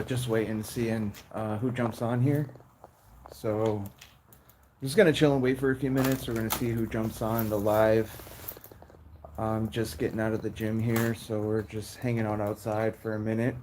Just waiting, seeing who jumps on here. So I'm just gonna chill and wait for a few minutes. We're gonna see who jumps on the live. I'm just getting out of the gym here, so we're just hanging out outside for a minute.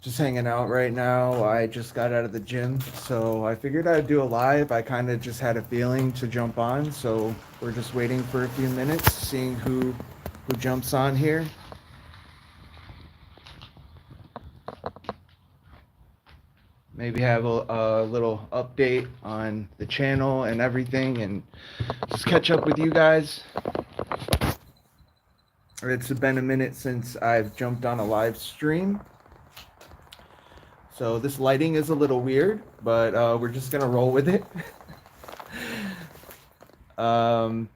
Just hanging out right now. I just got out of the gym, so I figured I'd do a live. I kind of just had a feeling to jump on, so we're just waiting for a few minutes, seeing who jumps on here. Maybe have a little update on the channel and everything, and just catch up with you guys. It's been a minute since I've jumped on a live stream. So this lighting is a little weird, but we're just gonna roll with it. Yeah,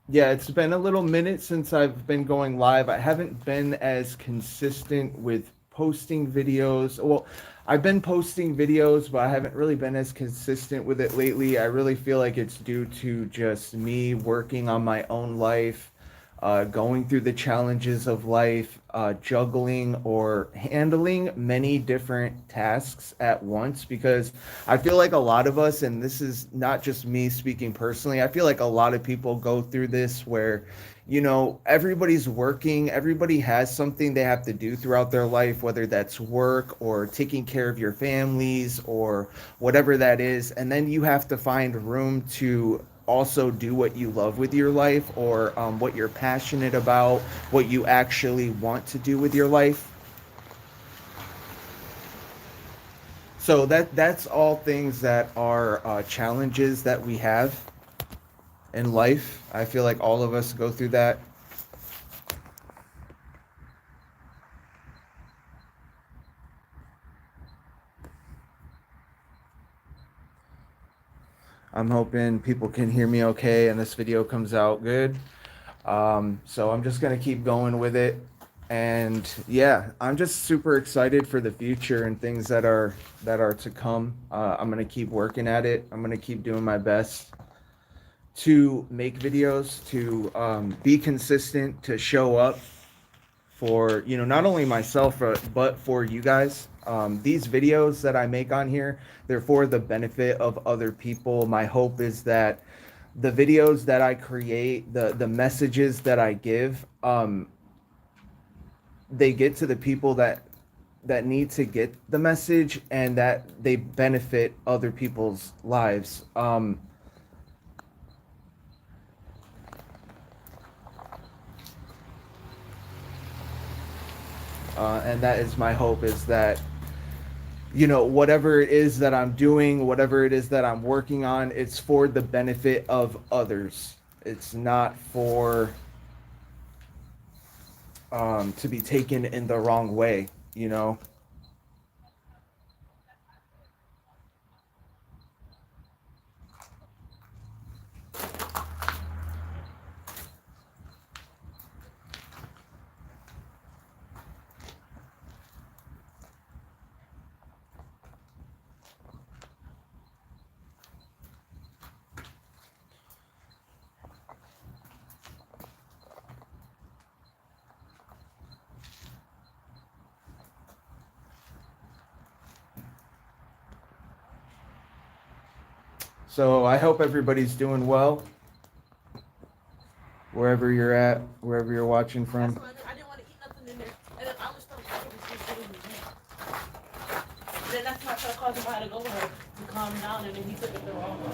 it's been a little minute since I've been going live. I haven't been as consistent with posting videos. Well, I've been posting videos, but I haven't really been as consistent with it lately. I really feel like it's due to just me working on my own life, going through the challenges of life, juggling or handling many different tasks at once. Because I feel like a lot of us, and this is not just me speaking personally, I feel like a lot of people go through this where, everybody's working, everybody has something they have to do throughout their life, whether that's work or taking care of your families or whatever that is. And then you have to find room to also do what you love with your life, or what you're passionate about, what you actually want to do with your life. So that's all things that are challenges that we have in life. I feel like all of us go through that. I'm hoping people can hear me okay and this video comes out good. So I'm just gonna keep going with it. And yeah, I'm just super excited for the future and things that are to come. I'm gonna keep working at it. I'm gonna keep doing my best to make videos, to be consistent, to show up for, not only myself, but for you guys. These videos that I make on here, they're for the benefit of other people. My hope is that the videos that I create, the messages that I give, they get to the people that need to get the message, and that they benefit other people's lives. And that is my hope, is that, you know, whatever it is that I'm doing, whatever it is that I'm working on, it's for the benefit of others. It's not for to be taken in the wrong way, you know. So I hope everybody's doing well, wherever you're at, wherever you're watching from. I didn't want to eat nothing in there, and then I was telling her it was just getting me weak. Then that's not gonna cause him to go with her to calm down, and then he took it the wrong way.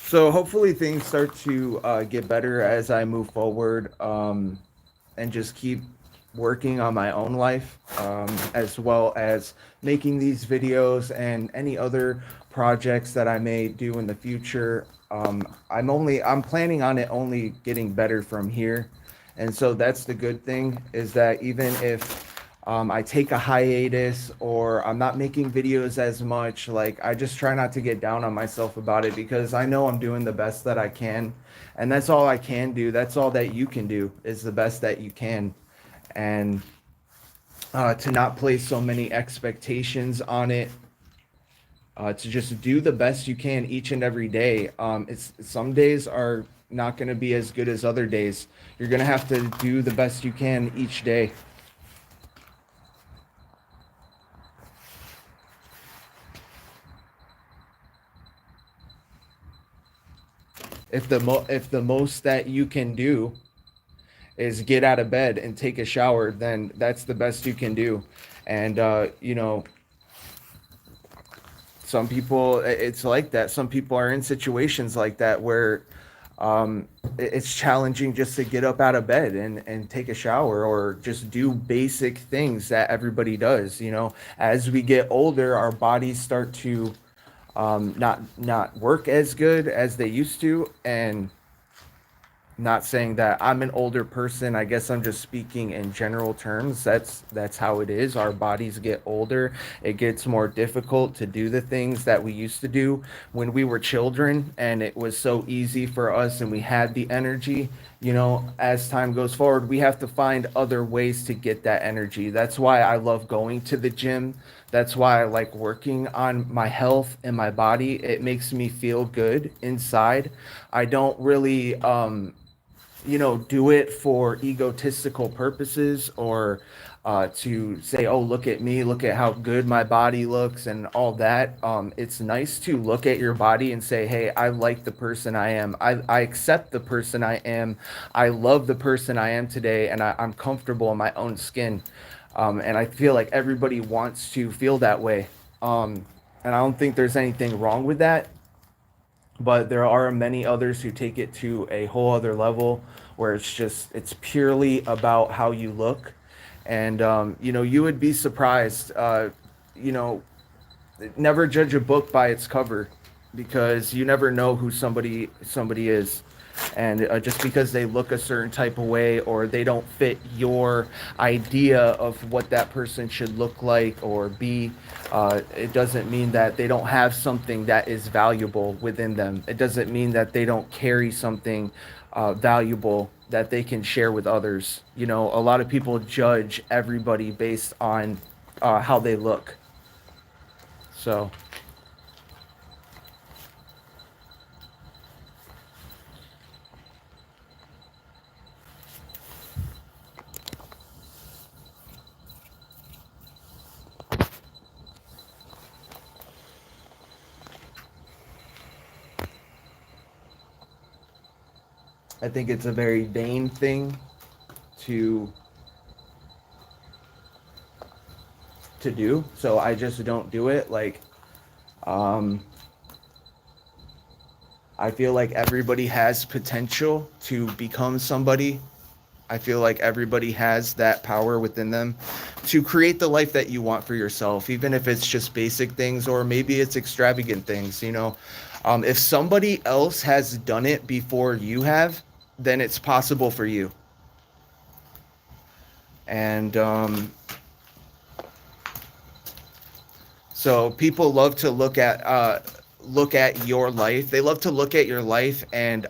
So hopefully things start to get better as I move forward, and just keep working on my own life, as well as making these videos and any other projects that I may do in the future. I'm planning on it only getting better from here, and so that's the good thing, is that even if I take a hiatus or I'm not making videos as much, like, I just try not to get down on myself about it, because I know I'm doing the best that I can, and that's all I can do. That's all that you can do, is the best that you can. And to not place so many expectations on it, to just do the best you can each and every day. It's some days are not going to be as good as other days. You're going to have to do the best you can each day. If the most that you can do is get out of bed and take a shower, then that's the best you can do. And you know, some people, it's like that. Some people are in situations like that where it's challenging just to get up out of bed and take a shower, or just do basic things that everybody does. You know, as we get older, our bodies start to not work as good as they used to. And not saying that I'm an older person. I guess I'm just speaking in general terms. That's how it is. Our bodies get older. It gets more difficult to do the things that we used to do when we were children, and it was so easy for us, and we had the energy. You know, as time goes forward, we have to find other ways to get that energy. That's why I love going to the gym. That's why I like working on my health and my body. It makes me feel good inside. I don't really you know, do it for egotistical purposes, or to say, oh, look at me, look at how good my body looks and all that. It's nice to look at your body and say, hey, I like the person I am. I accept the person I am. I love the person I am today, and I'm comfortable in my own skin. And I feel like everybody wants to feel that way. And I don't think there's anything wrong with that, but there are many others who take it to a whole other level, where it's purely about how you look. And you know, you would be surprised. You know, never judge a book by its cover, because you never know who somebody is. And just because they look a certain type of way, or they don't fit your idea of what that person should look like or be, it doesn't mean that they don't have something that is valuable within them. It doesn't mean that they don't carry something valuable that they can share with others. You know, a lot of people judge everybody based on how they look. So I think it's a very vain thing. to do, so I just don't do it. Like, I feel like everybody has potential to become somebody. I feel like everybody has that power within them to create the life that you want for yourself, even if it's just basic things or maybe it's extravagant things, you know. If somebody else has done it before you have, then it's possible for you. And so people love to look at your life. They love to look at your life and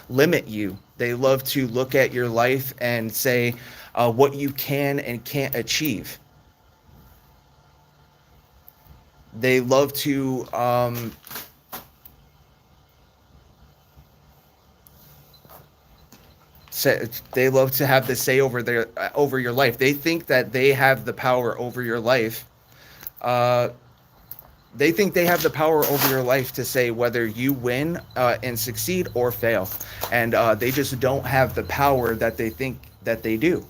limit you. They love to look at your life and say what you can and can't achieve. They love to they love to have the say over your life. They think that they have the power over your life. They think they have the power over your life to say whether you win and succeed or fail. And they just don't have the power that they think that they do.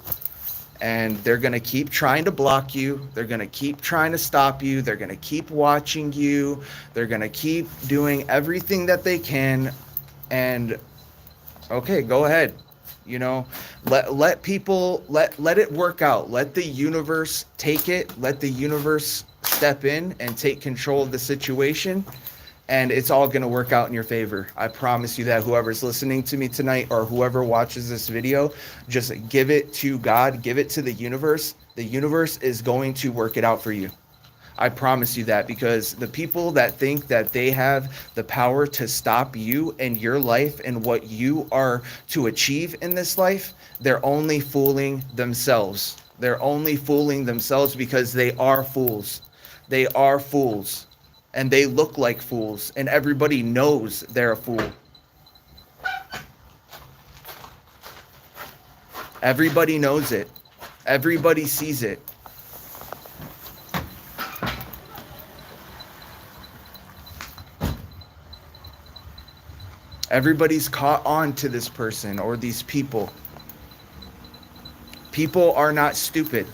And they're going to keep trying to block you. They're going to keep trying to stop you. They're going to keep watching you. They're going to keep doing everything that they can. And okay, go ahead. You know, let people let it work out. Let the universe take it. Let the universe step in and take control of the situation, and it's all going to work out in your favor. I promise you that. Whoever's listening to me tonight or whoever watches this video, just give it to God, give it to the universe. The universe is going to work it out for you. I promise you that, because the people that think that they have the power to stop you and your life and what you are to achieve in this life, they're only fooling themselves. They're only fooling themselves because they are fools. They are fools, and they look like fools, and everybody knows they're a fool. Everybody knows it. Everybody sees it. Everybody's caught on to this person or these people. People are not stupid.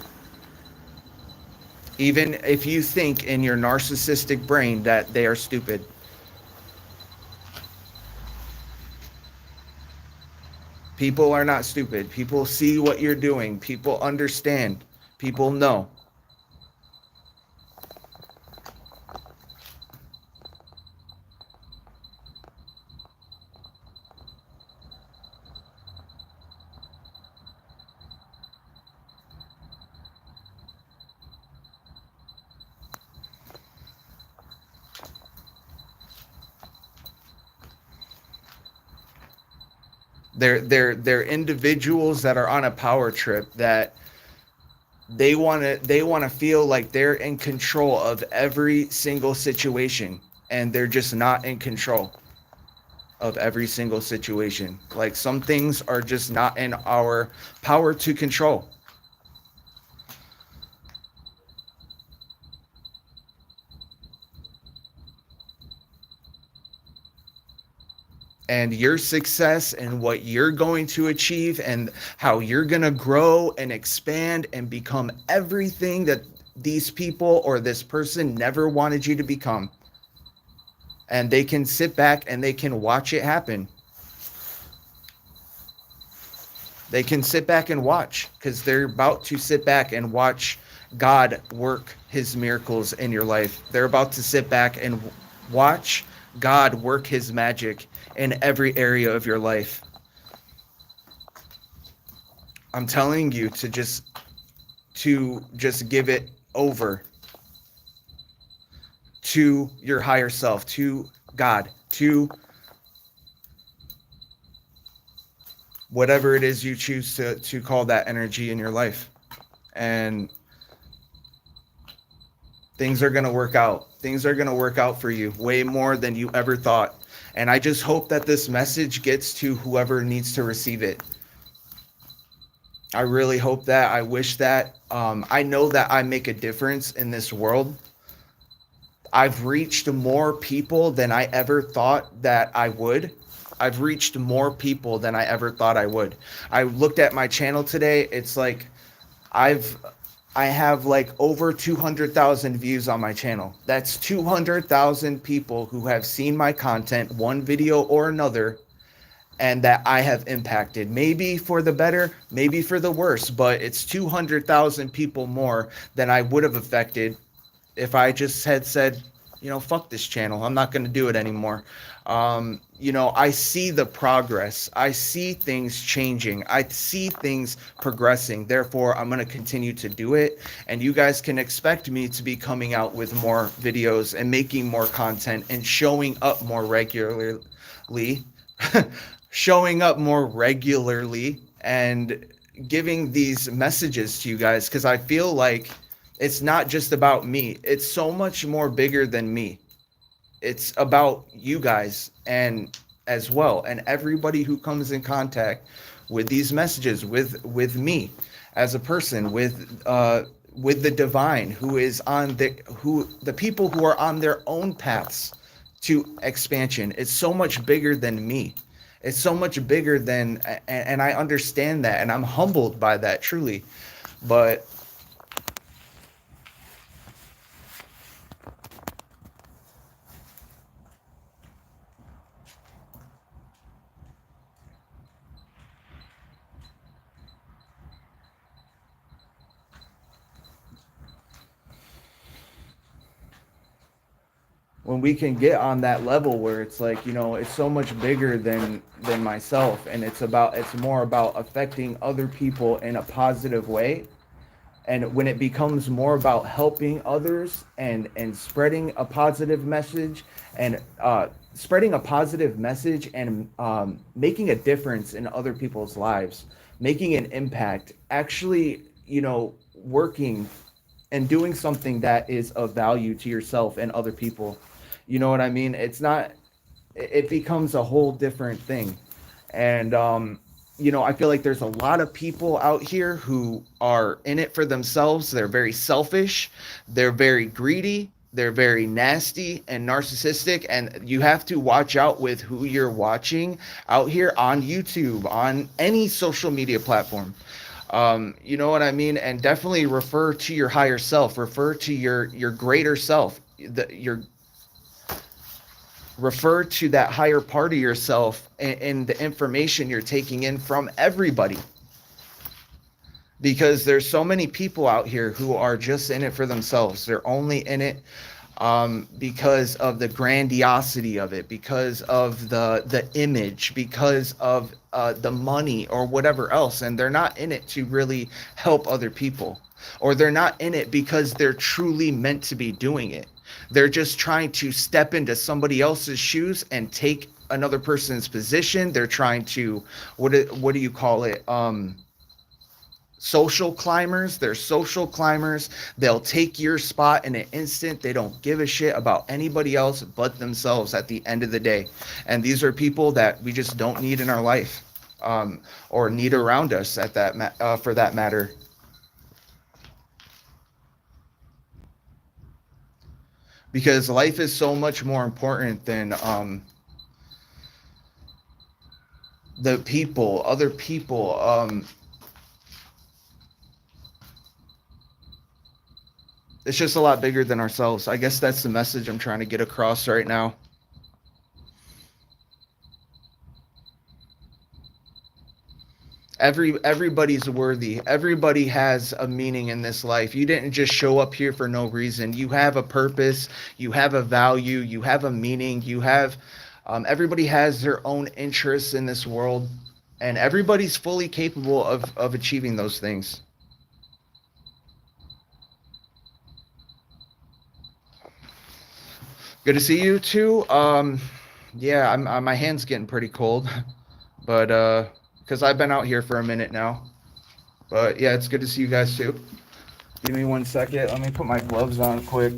Even if you think in your narcissistic brain that they are stupid. People are not stupid. People see what you're doing. People understand. People know. They're individuals that are on a power trip, that they want to feel like they're in control of every single situation, and they're just not in control of every single situation. Like, some things are just not in our power to control. And your success and what you're going to achieve and how you're going to grow and expand and become everything that these people or this person never wanted you to become. And they can sit back and they can watch it happen. They can sit back and watch, because they're about to sit back and watch God work his miracles in your life. They're about to sit back and watch God work his magic in every area of your life. I'm telling you to just give it over to your higher self, to God, to whatever it is you choose to call that energy in your life. And things are going to work out. Things are going to work out for you way more than you ever thought. And I just hope that this message gets to whoever needs to receive it. I really hope that. I wish that. I know that I make a difference in this world. I've reached more people than I ever thought that I would. I've reached more people than I ever thought I would. I looked at my channel today. It's like I've I have like over 200,000 views on my channel. That's 200,000 people who have seen my content, one video or another, and that I have impacted. Maybe for the better, maybe for the worse, but it's 200,000 people more than I would have affected if I just had said, fuck this channel. I'm not going to do it anymore. I see the progress. I see things changing. I see things progressing. Therefore, I'm going to continue to do it. And you guys can expect me to be coming out with more videos and making more content and showing up more regularly, showing up more regularly and giving these messages to you guys, because I feel like it's not just about me. It's so much more bigger than me. It's about you guys and as well, and everybody who comes in contact with these messages, with me as a person, with the divine, the people who are on their own paths to expansion. It's so much bigger than me. It's so much bigger than, and I understand that, and I'm humbled by that, truly. But when we can get on that level where it's like, it's so much bigger than myself, and it's more about affecting other people in a positive way. And when it becomes more about helping others and spreading a positive message and making a difference in other people's lives, making an impact, actually, working and doing something that is of value to yourself and other people. You know what I mean? It becomes a whole different thing. And, I feel like there's a lot of people out here who are in it for themselves. They're very selfish. They're very greedy. They're very nasty and narcissistic. And you have to watch out with who you're watching out here on YouTube, on any social media platform. You know what I mean? And definitely refer to your higher self, refer to your greater self, refer to that higher part of yourself and the information you're taking in from everybody. Because there's so many people out here who are just in it for themselves. They're only in it because of the grandiosity of it, because of the image, because of the money or whatever else. And they're not in it to really help other people, or they're not in it because they're truly meant to be doing it. They're just trying to step into somebody else's shoes and take another person's position. They're trying to, what do you call it? Social climbers. They're social climbers. They'll take your spot in an instant. They don't give a shit about anybody else but themselves at the end of the day. And these are people that we just don't need in our life, or need around us for that matter. Because life is so much more important than the people, other people. It's just a lot bigger than ourselves. I guess that's the message I'm trying to get across right now. Everybody's worthy. Everybody has a meaning in this life. You didn't just show up here for no reason. You have a purpose. You have a value. You have a meaning. Everybody has their own interests in this world, and everybody's fully capable of achieving those things. Good to see you too. Yeah, my hand's getting pretty cold, but because I've been out here for a minute now. But yeah, it's good to see you guys too. Give me 1 second. Let me put my gloves on quick.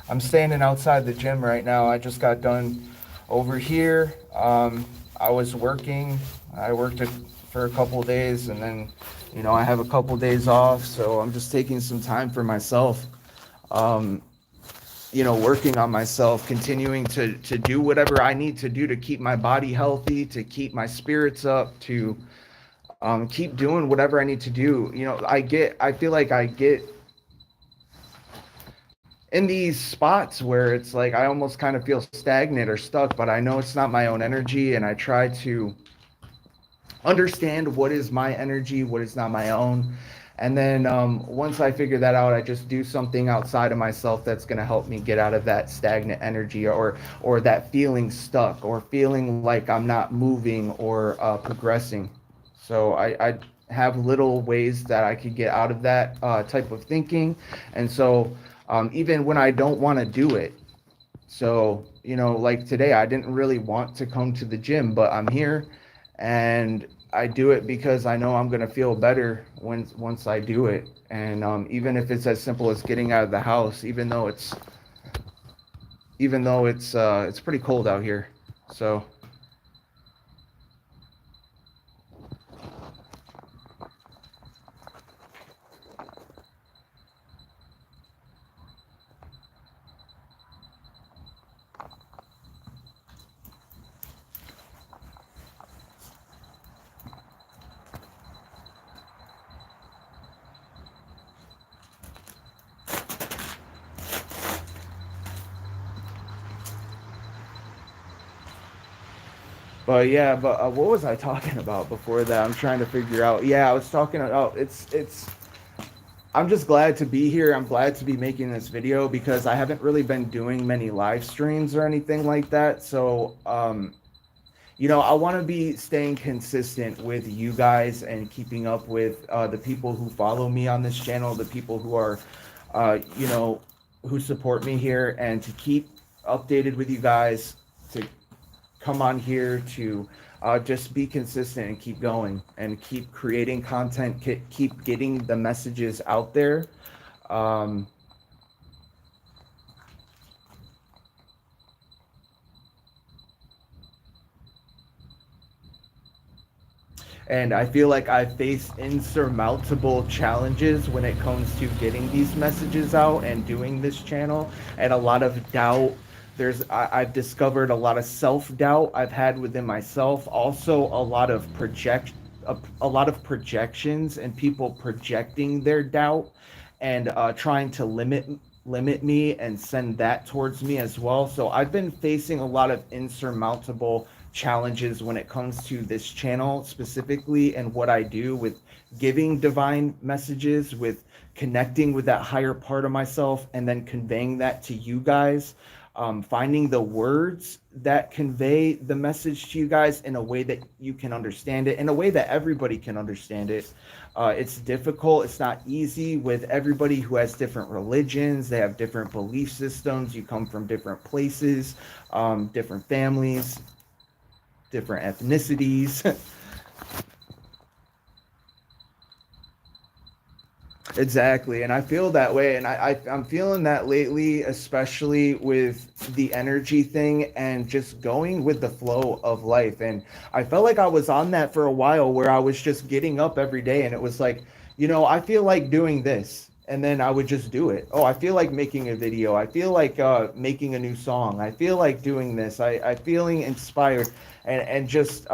I'm standing outside the gym right now. I just got done over here. I was working. I worked for a couple of days, and then You know, I have a couple days off, so I'm just taking some time for myself. Um, you know, working on myself, continuing to do whatever I need to do to keep my body healthy, to keep my spirits up, to keep doing whatever I need to do. You know, I feel like I get in these spots where it's like I almost kind of feel stagnant or stuck, but I know it's not my own energy, and I try to understand what is my energy, what is not my own. And then once I figure that out, I just do something outside of myself that's going to help me get out of that stagnant energy, or that feeling stuck, or feeling like I'm not moving or progressing. So I have little ways that I could get out of that type of thinking. And so even when I don't want to do it, so, you know, like today, I didn't really want to come to the gym, but I'm here, and I do it because I know I'm going to feel better once I do it. And even if it's as simple as getting out of the house, even though it's pretty cold out here. So, but yeah, but what was I talking about before that? I'm trying to figure out. Yeah, I was talking about it's I'm just glad to be here. I'm glad to be making this video because I haven't really been doing many live streams or anything like that. So, you know, I want to be staying consistent with you guys and keeping up with the people who follow me on this channel, the people who are, you know, who support me here, and to keep updated with you guys, to come on here to just be consistent and keep going and keep creating content, keep getting the messages out there. Um, and I feel like I face insurmountable challenges when it comes to getting these messages out and doing this channel, and a lot of doubt. I've discovered a lot of self-doubt I've had within myself. Also, a lot of projections, and people projecting their doubt and trying to limit me and send that towards me as well. So I've been facing a lot of insurmountable challenges when it comes to this channel specifically, and what I do with giving divine messages, with connecting with that higher part of myself, and then conveying that to you guys. Finding the words that convey the message to you guys in a way that you can understand it, in a way that everybody can understand it. It's difficult. It's not easy with everybody who has different religions. They have different belief systems. You come from different places, different families, different ethnicities. Exactly, and I feel that way, and I'm feeling that lately, especially with the energy thing and just going with the flow of life. And I felt like I was on that for a while, where I was just getting up every day, and it was like, you know, I feel like doing this, and then I would just do it. Oh, I feel like making a video. I feel like making a new song. I feel like doing this. I feeling inspired, and just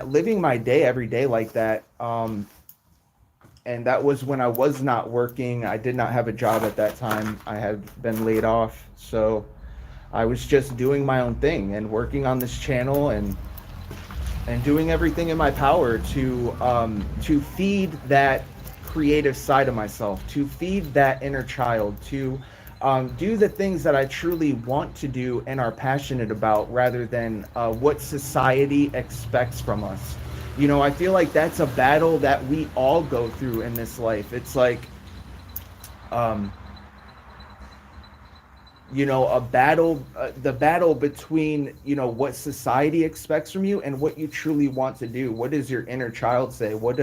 living my day every day like that. And that was when I was not working. I did not have a job at that time. I had been laid off. So I was just doing my own thing and working on this channel, and doing everything in my power to feed that creative side of myself, to feed that inner child, to do the things that I truly want to do and are passionate about, rather than what society expects from us. You know, I feel like that's a battle that we all go through in this life. It's like, um, you know, a battle, the battle between, you know, what society expects from you and what you truly want to do. What does your inner child say? What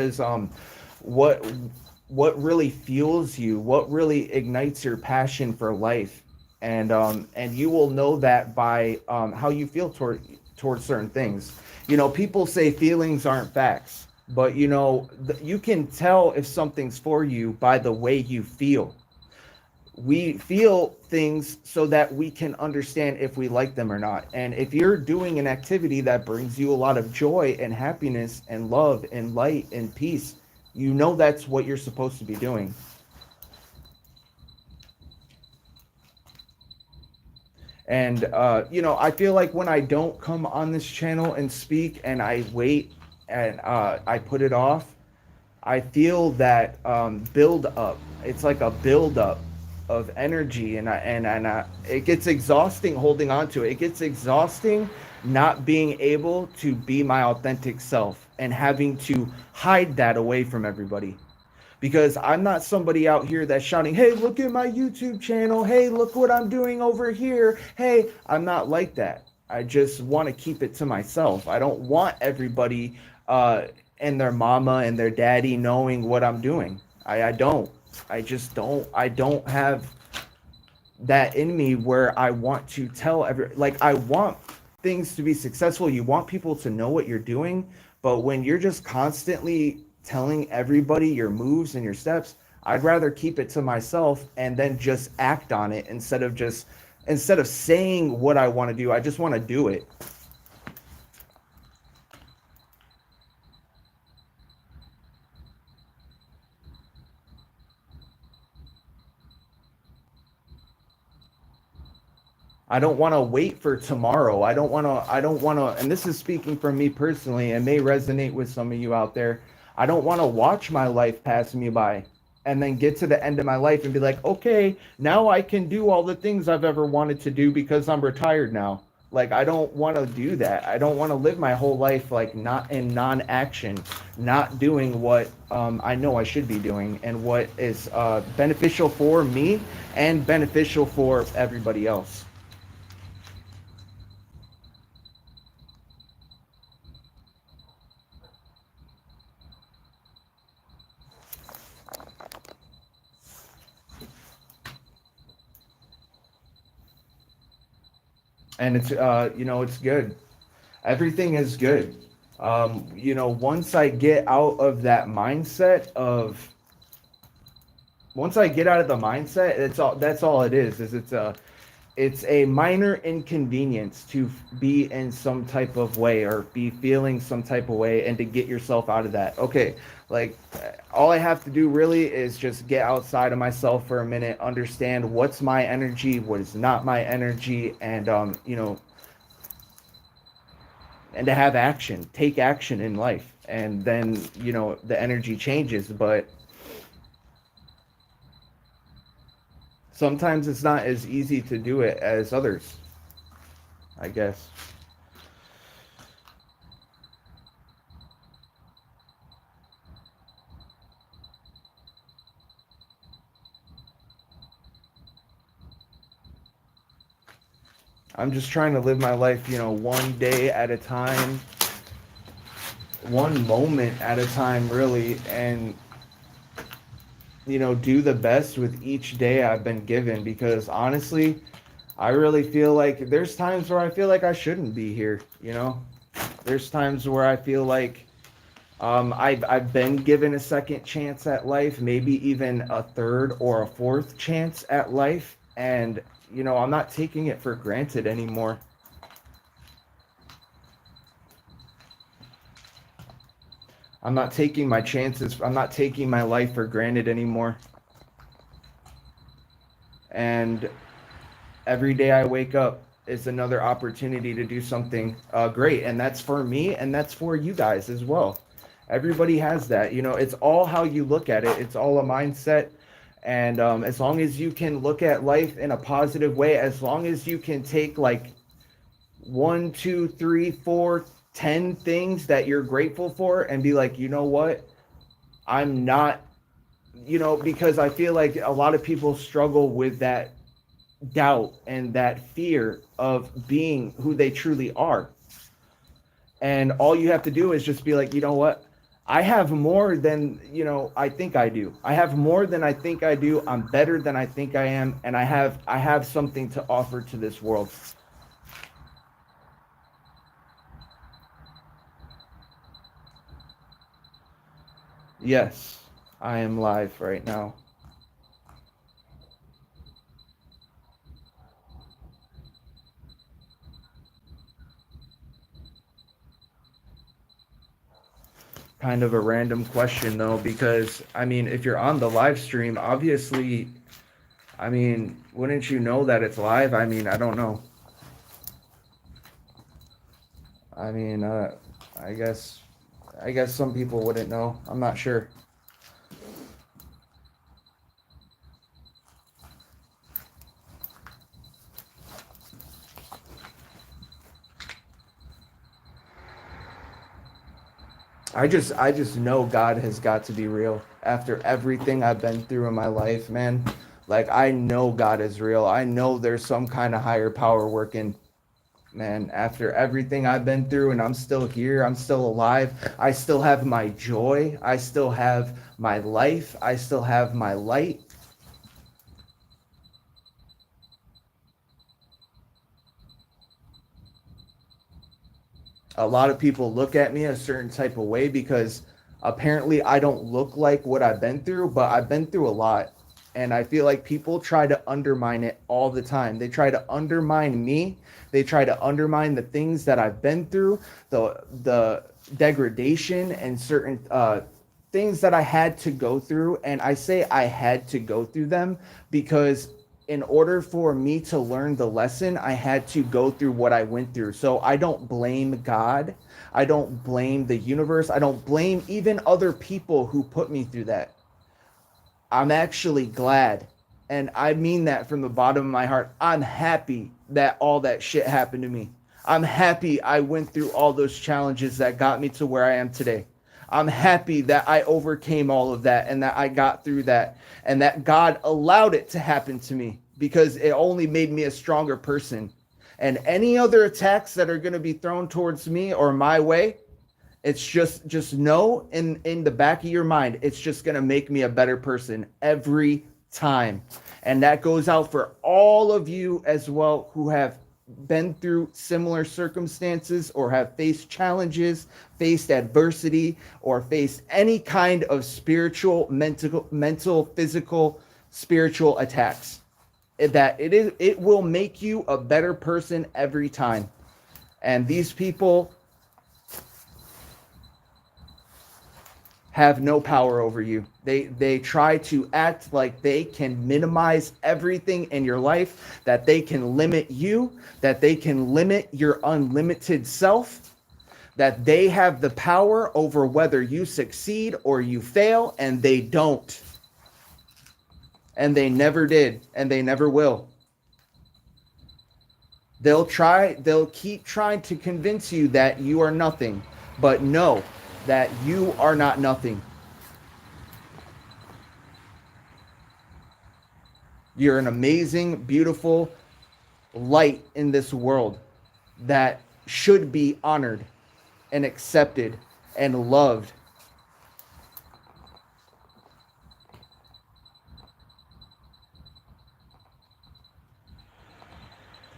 what really fuels you? What really ignites your passion for life? And you will know that by how you feel towards certain things. You know, people say feelings aren't facts. But you know, you can tell if something's for you by the way you feel. We feel things so that we can understand if we like them or not. And if you're doing an activity that brings you a lot of joy and happiness and love and light and peace, you know that's what you're supposed to be doing. And you know, I feel like when I don't come on this channel and speak, and I wait and I put it off, I feel that build up. It's like a build up of energy, and it gets exhausting holding on to it. It gets exhausting not being able to be my authentic self and having to hide that away from everybody. Because I'm not somebody out here that's shouting, "Hey, look at my YouTube channel. Hey, look what I'm doing over here. Hey," I'm not like that. I just want to keep it to myself. I don't want everybody and their mama and their daddy knowing what I'm doing. I don't. I just don't. I don't have that in me where I want to tell like, I want things to be successful. You want people to know what you're doing, but when you're just constantly telling everybody your moves and your steps, I'd rather keep it to myself and then just act on it instead of saying what I want to do. I just want to do it. I don't want to wait for tomorrow. I don't want to, and this is speaking from me personally, and may resonate with some of you out there. I don't want to watch my life pass me by and then get to the end of my life and be like, okay, now I can do all the things I've ever wanted to do because I'm retired now. Like, I don't want to do that. I don't want to live my whole life like not in non-action, not doing what I know I should be doing and what is beneficial for me and beneficial for everybody else. And it's you know, it's good. Everything is good. You know, once I get out of that mindset of once I get out of the mindset, that's all it is it's a minor inconvenience to be in some type of way or be feeling some type of way, and to get yourself out of that. Okay, like, all I have to do really is just get outside of myself for a minute, understand what's my energy, what is not my energy, and you know, and to have action, take action in life, and then, you know, the energy changes. But sometimes it's not as easy to do it as others, I guess. I'm just trying to live my life, you know, one day at a time, one moment at a time, really, and, you know, do the best with each day I've been given. Because honestly, I really feel like there's times where I feel like I shouldn't be here, you know? There's times where I feel like I've been given a second chance at life, maybe even a third or a fourth chance at life, and you know, I'm not taking it for granted anymore. I'm not taking my chances. I'm not taking my life for granted anymore. And every day I wake up is another opportunity to do something great, and that's for me, and that's for you guys as well. Everybody has that. You know, it's all how you look at it. It's all a mindset. And as long as you can look at life in a positive way, as long as you can take like one, two, three, four, 10 things that you're grateful for and be like, you know what? I'm not, you know, because I feel like a lot of people struggle with that doubt and that fear of being who they truly are. And all you have to do is just be like, you know what? I have more than, you know, I think I do. I have more than I think I do. I'm better than I think I am, and I have something to offer to this world. Yes, I am live right now. Kind of a random question though, because I mean, if you're on the live stream, obviously, I mean, wouldn't you know that it's live? I mean, I don't know. I mean, I guess, I guess some people wouldn't know. I'm not sure. I just know God has got to be real after everything I've been through in my life, man. Like I know God is real. I know there's some kind of higher power working, man. After everything I've been through and I'm still here, I'm still alive. I still have my joy. I still have my life. I still have my light. A lot of people look at me a certain type of way because apparently I don't look like what I've been through, but I've been through a lot. And I feel like people try to undermine it all the time. They try to undermine me. They try to undermine the things that I've been through, the degradation and certain things that I had to go through. And I say I had to go through them because in order for me to learn the lesson, I had to go through what I went through. So I don't blame God. I don't blame the universe. I don't blame even other people who put me through that. I'm actually glad. And I mean that from the bottom of my heart. I'm happy that all that shit happened to me. I'm happy I went through all those challenges that got me to where I am today. I'm happy that I overcame all of that and that I got through that and that God allowed it to happen to me because it only made me a stronger person. And any other attacks that are going to be thrown towards me or my way, it's just know in the back of your mind, it's just going to make me a better person every time. And that goes out for all of you as well who have been through similar circumstances or have faced challenges, faced adversity, or faced any kind of spiritual, mental, physical, spiritual attacks. That it will make you a better person every time. And these people have no power over you. They try to act like they can minimize everything in your life, that they can limit you, that they can limit your unlimited self, that they have the power over whether you succeed or you fail, and they don't. And they never did, and they never will. They'll keep trying to convince you that you are nothing, but know that you are not nothing. You're an amazing, beautiful light in this world that should be honored and accepted and loved.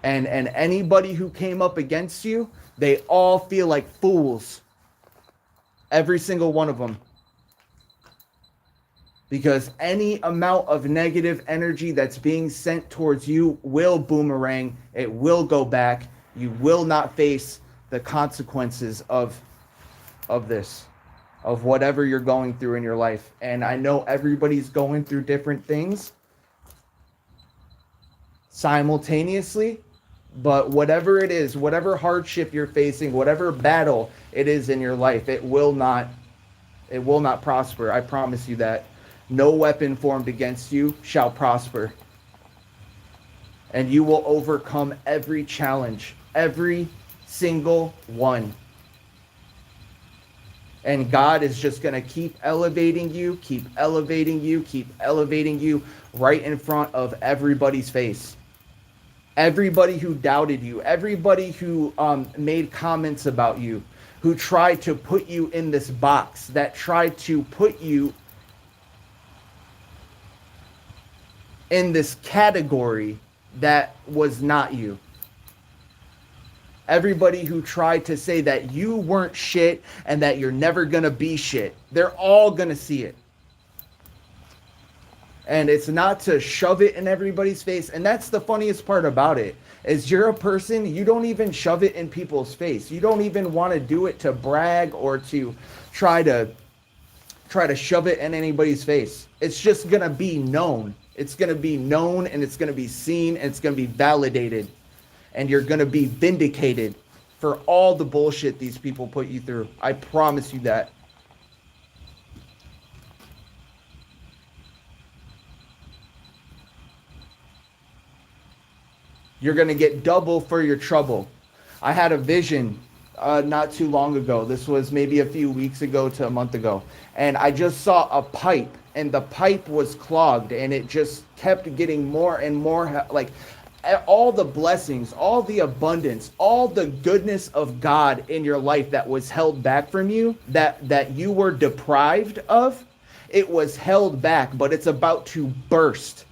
And anybody who came up against you, they all feel like fools. Every single one of them. Because any amount of negative energy that's being sent towards you will boomerang. It will go back. You will not face the consequences of this, of whatever you're going through in your life. And I know everybody's going through different things simultaneously, but whatever it is, whatever hardship you're facing, whatever battle it is in your life, it will not prosper. I promise you that. No weapon formed against you shall prosper. And you will overcome every challenge, every single one. And God is just going to keep elevating you, keep elevating you, keep elevating you right in front of everybody's face. Everybody who doubted you, everybody who made comments about you, who tried to put you in this box, that tried to put you in this category that was not you. Everybody who tried to say that you weren't shit and that you're never going to be shit, they're all going to see it. And it's not to shove it in everybody's face. And that's the funniest part about it, is you're a person, you don't even shove it in people's face. You don't even want to do it to brag or to try to shove it in anybody's face. It's just going to be known. It's going to be known, and it's going to be seen, and it's going to be validated. And you're going to be vindicated for all the bullshit these people put you through. I promise you that. You're going to get double for your trouble. I had a vision not too long ago. This was maybe a few weeks ago to a month ago. And I just saw a pipe, and the pipe was clogged, and it just kept getting more and more, like all the blessings, all the abundance, all the goodness of God in your life that was held back from you, that you were deprived of, it was held back, but it's about to burst.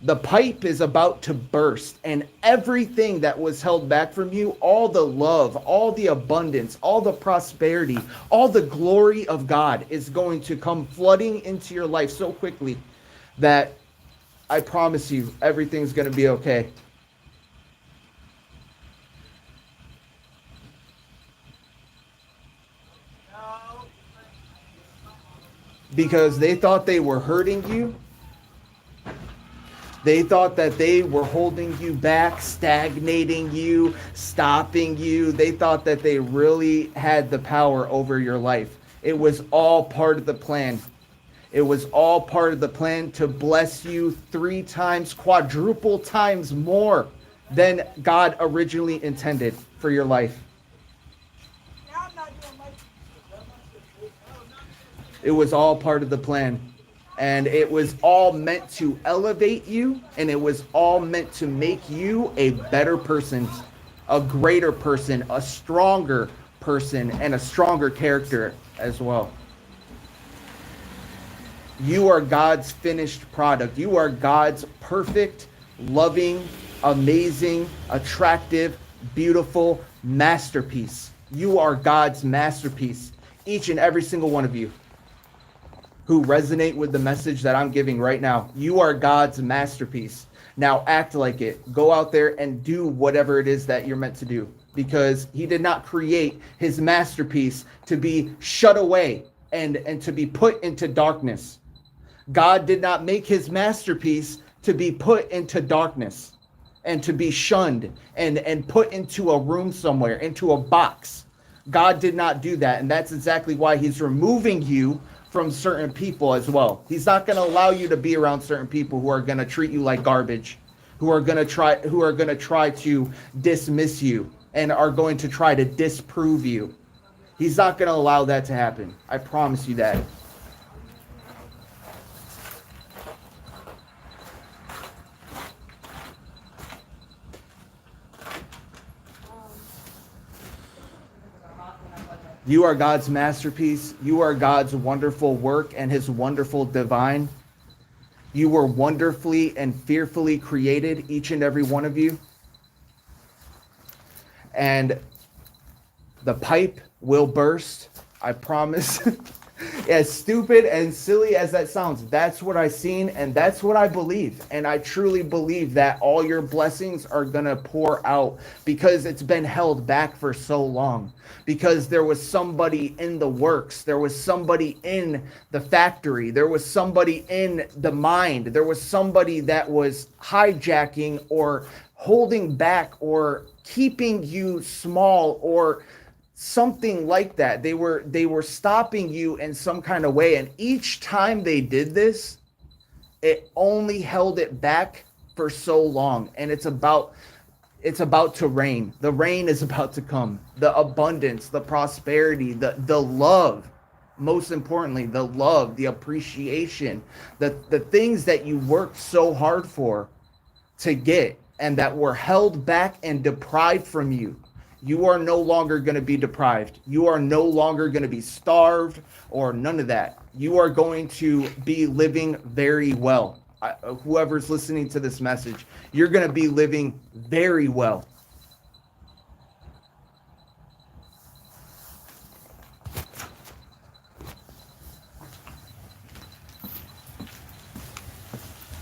The pipe is about to burst, and everything that was held back from you, all the love, all the abundance, all the prosperity, all the glory of God is going to come flooding into your life so quickly that I promise you everything's going to be okay. Because they thought they were hurting you. They thought that they were holding you back, stagnating you, stopping you. They thought that they really had the power over your life. It was all part of the plan. It was all part of the plan to bless you 3 times, quadruple times more than God originally intended for your life. It was all part of the plan. And it was all meant to elevate you, and it was all meant to make you a better person, a greater person, a stronger person, and a stronger character as well. You are God's finished product. You are God's perfect, loving, amazing, attractive, beautiful masterpiece. You are God's masterpiece, each and every single one of you who resonate with the message that I'm giving right now. You are God's masterpiece. Now act like it. Go out there and do whatever it is that you're meant to do, because he did not create his masterpiece to be shut away and to be put into darkness. God did not make his masterpiece to be put into darkness and to be shunned and put into a room somewhere, into a box. God did not do that. And that's exactly why he's removing you from certain people as well. He's not going to allow you to be around certain people who are going to treat you like garbage, who are going to try to dismiss you and are going to try to disprove you. He's not going to allow that to happen. I promise you that. You are God's masterpiece. You are God's wonderful work and his wonderful divine. You were wonderfully and fearfully created, each and every one of you. And the pipe will burst, I promise. As stupid and silly as that sounds, that's what I've seen, and that's what I believe. And I truly believe that all your blessings are going to pour out, because it's been held back for so long. Because there was somebody in the works, there was somebody in the factory, there was somebody in the mind, there was somebody that was hijacking or holding back or keeping you small or something like that. They were stopping you in some kind of way, and each time they did this, it only held it back for so long. And it's about to rain. The rain is about to come. The abundance, the prosperity, the love, most importantly, the love, the appreciation, the things that you worked so hard for to get and that were held back and deprived from you. You are no longer going to be deprived. You are no longer going to be starved or none of that. You are going to be living very well. Whoever's listening to this message, you're going to be living very well.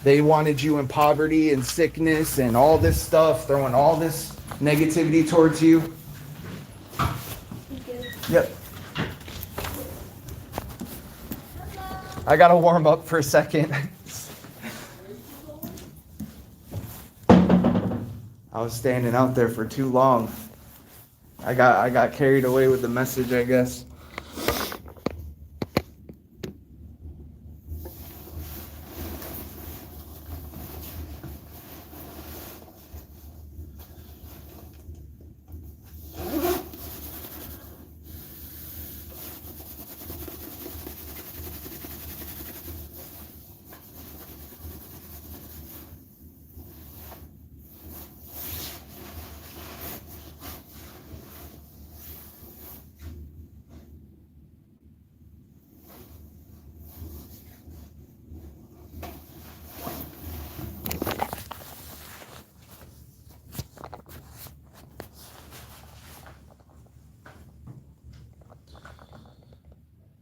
They wanted you in poverty and sickness and all this stuff, throwing all this negativity towards you. Yep. I gotta warm up for a second. I was standing out there for too long. I got carried away with the message, I guess.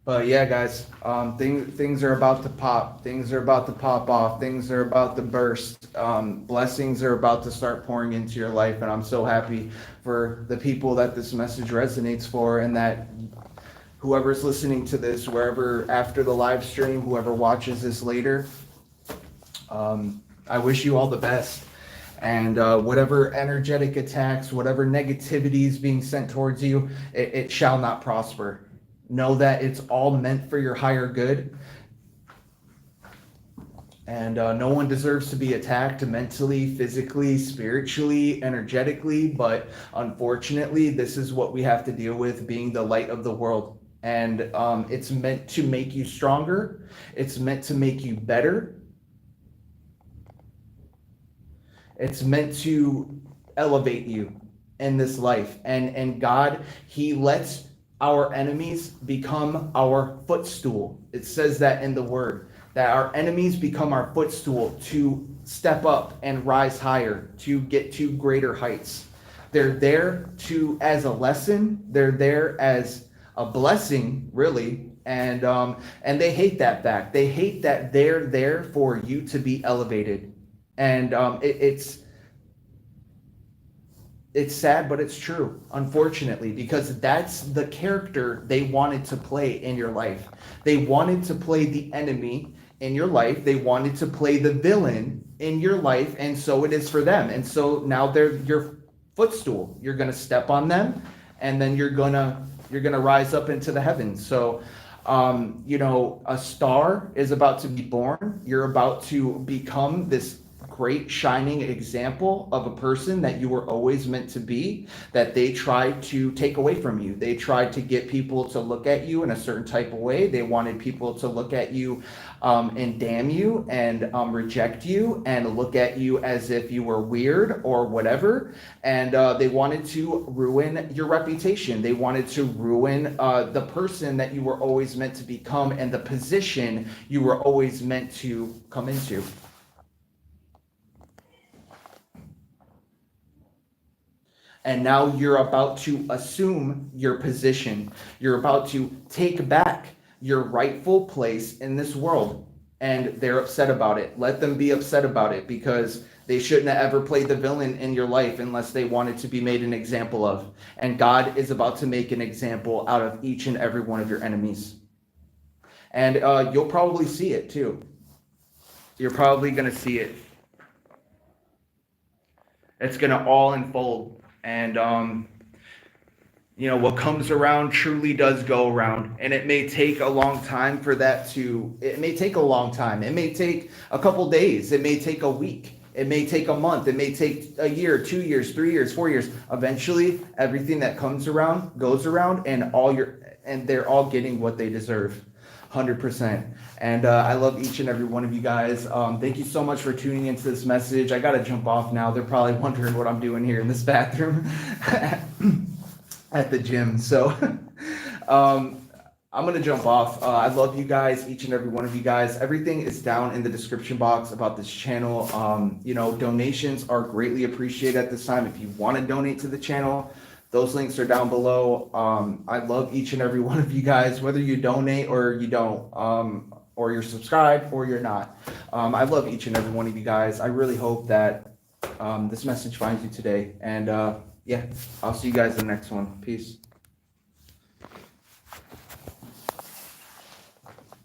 But yeah, guys, things are about to pop. Things are about to pop off. Things are about to burst. Blessings are about to start pouring into your life, and I'm so happy for the people that this message resonates for, and that whoever's listening to this, wherever after the live stream, whoever watches this later, I wish you all the best. And whatever energetic attacks, whatever negativity is being sent towards you, it shall not prosper. Know that it's all meant for your higher good. And no one deserves to be attacked mentally, physically, spiritually, energetically. But unfortunately, this is what we have to deal with, being the light of the world. And it's meant to make you stronger. It's meant to make you better. It's meant to elevate you in this life. And God, He lets our enemies become our footstool. It says that in the word, that our enemies become our footstool to step up and rise higher, to get to greater heights. They're there to as a lesson. They're there as a blessing, really. And they hate that fact. They hate that they're there for you to be elevated. And it's sad, but it's true, unfortunately, because that's the character they wanted to play in your life. They wanted to play the enemy in your life. They wanted to play the villain in your life, and so it is for them. And so now they're your footstool. You're going to step on them, and then you're going to rise up into the heavens. So a star is about to be born. You're about to become this great shining example of a person that you were always meant to be, that they tried to take away from you. They tried to get people to look at you in a certain type of way. They wanted people to look at you and damn you and reject you and look at you as if you were weird or whatever. And they wanted to ruin your reputation. They wanted to ruin the person that you were always meant to become and the position you were always meant to come into. And now you're about to assume your position. You're about to take back your rightful place in this world. And they're upset about it. Let them be upset about it, because they shouldn't have ever played the villain in your life unless they wanted to be made an example of. And God is about to make an example out of each and every one of your enemies. And you'll probably see it too. You're probably going to see it. It's going to all unfold. And, what comes around truly does go around. And it may take a long time for that it may take a long time. It may take a couple days. It may take a week. It may take a month. It may take a year, 2 years, 3 years, 4 years. Eventually, everything that comes around goes around, and they're all getting what they deserve. 100%. And I love each and every one of you guys. Thank you so much for tuning into this message. I got to jump off now. They're probably wondering what I'm doing here in this bathroom at the gym. So I'm going to jump off. I love you guys, each and every one of you guys. Everything is down in the description box about this channel. Donations are greatly appreciated at this time. If you want to donate to the channel, those links are down below. I love each and every one of you guys, whether you donate or you don't. or you're subscribed, or you're not. I love each and every one of you guys. I really hope that this message finds you today. And yeah, I'll see you guys in the next one. Peace.